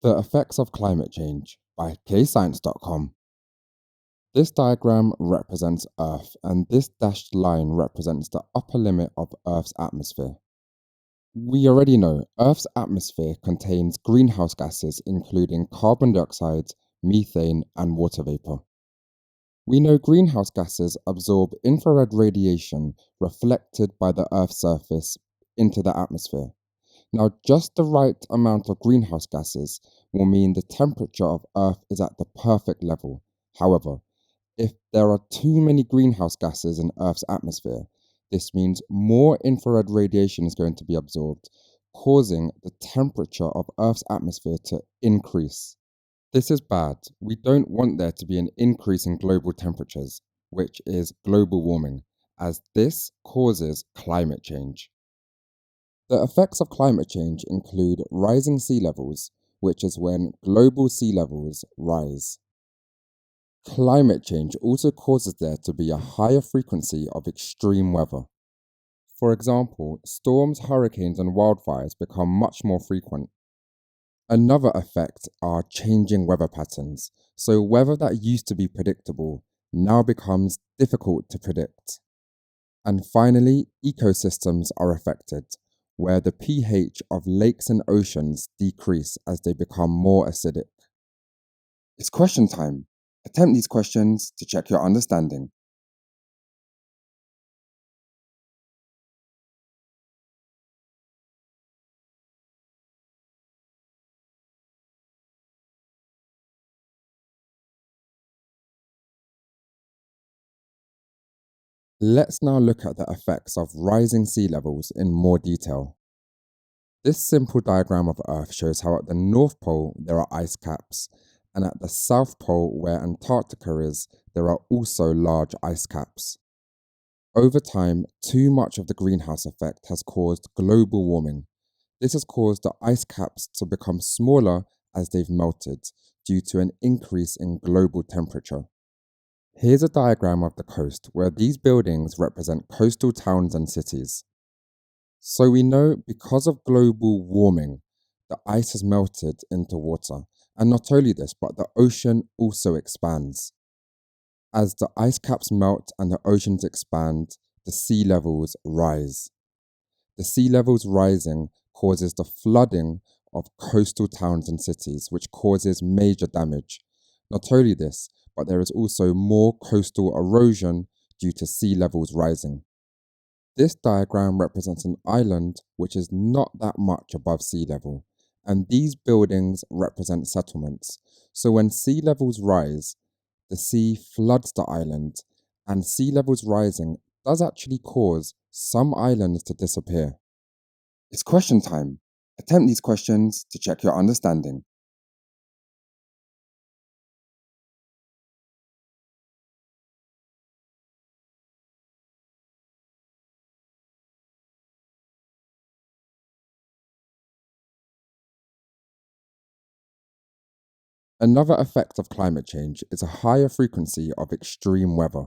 The Effects of Climate Change by KayScience.com. This diagram represents Earth, and this dashed line represents the upper limit of Earth's atmosphere. We already know Earth's atmosphere contains greenhouse gases including carbon dioxide, methane, and water vapour. We know greenhouse gases absorb infrared radiation reflected by the Earth's surface into the atmosphere. Now, just the right amount of greenhouse gases will mean the temperature of Earth is at the perfect level. However, if there are too many greenhouse gases in Earth's atmosphere, this means more infrared radiation is going to be absorbed, causing the temperature of Earth's atmosphere to increase. This is bad. We don't want there to be an increase in global temperatures, which is global warming, as this causes climate change. The effects of climate change include rising sea levels, which is when global sea levels rise. Climate change also causes there to be a higher frequency of extreme weather. For example, storms, hurricanes, and wildfires become much more frequent. Another effect are changing weather patterns, so weather that used to be predictable now becomes difficult to predict. And finally, ecosystems are affected, where the pH of lakes and oceans decrease as they become more acidic. It's question time. Attempt these questions to check your understanding. Let's now look at the effects of rising sea levels in more detail. This simple diagram of Earth shows how at the North Pole there are ice caps, and at the South Pole, where Antarctica is, there are also large ice caps. Over time, too much of the greenhouse effect has caused global warming. This has caused the ice caps to become smaller as they've melted due to an increase in global temperature. Here's a diagram of the coast where these buildings represent coastal towns and cities. So we know because of global warming, the ice has melted into water. And not only this, but the ocean also expands. As the ice caps melt and the oceans expand, the sea levels rise. The sea levels rising causes the flooding of coastal towns and cities, which causes major damage. Not only this, but there is also more coastal erosion due to sea levels rising. This diagram represents an island which is not that much above sea level, and these buildings represent settlements. So when sea levels rise, the sea floods the island, and sea levels rising does actually cause some islands to disappear. It's question time. Attempt these questions to check your understanding. Another effect of climate change is a higher frequency of extreme weather.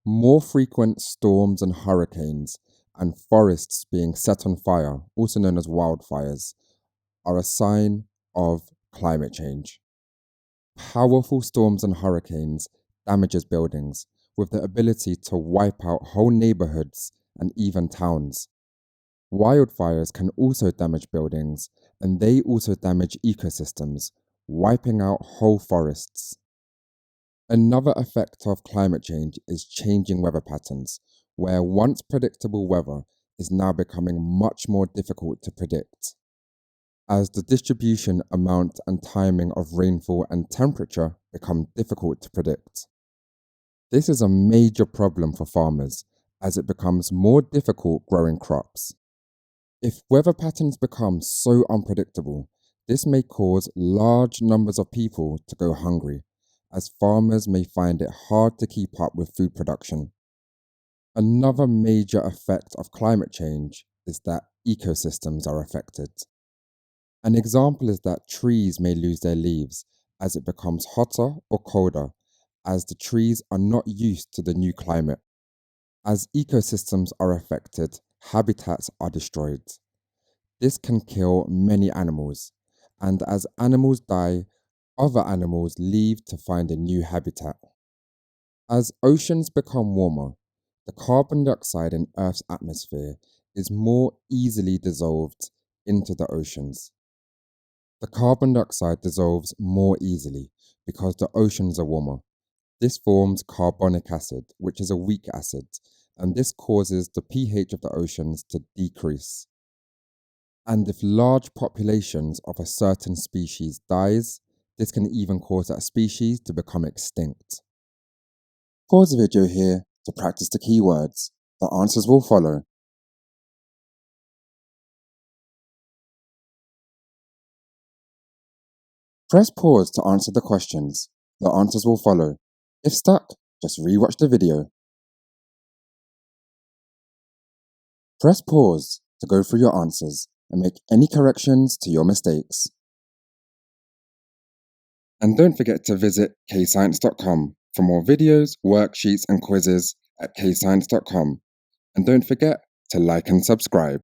More frequent storms and hurricanes, and forests being set on fire, also known as wildfires, are a sign of climate change. Powerful storms and hurricanes damages buildings with the ability to wipe out whole neighborhoods and even towns. Wildfires can also damage buildings, and they also damage ecosystems, wiping out whole forests. Another effect of climate change is changing weather patterns, where once predictable weather is now becoming much more difficult to predict, as the distribution, amount, and timing of rainfall and temperature become difficult to predict. This is a major problem for farmers, as it becomes more difficult growing crops. If weather patterns become so unpredictable, this may cause large numbers of people to go hungry, as farmers may find it hard to keep up with food production. Another major effect of climate change is that ecosystems are affected. An example is that trees may lose their leaves as it becomes hotter or colder, as the trees are not used to the new climate. As ecosystems are affected, habitats are destroyed. This can kill many animals, And as animals die, other animals leave to find a new habitat. As oceans become warmer, the carbon dioxide in Earth's atmosphere is more easily dissolved into the oceans. The carbon dioxide dissolves more easily because the oceans are warmer. This forms carbonic acid, which is a weak acid, and this causes the pH of the oceans to decrease. And if large populations of a certain species dies, this can even cause that species to become extinct. Pause the video here to practice the keywords. The answers will follow. Press pause to answer the questions. The answers will follow. If stuck, just rewatch the video. Press pause to go through your answers and make any corrections to your mistakes. And don't forget to visit KayScience.com for more videos, worksheets and quizzes at KayScience.com. And don't forget to like and subscribe.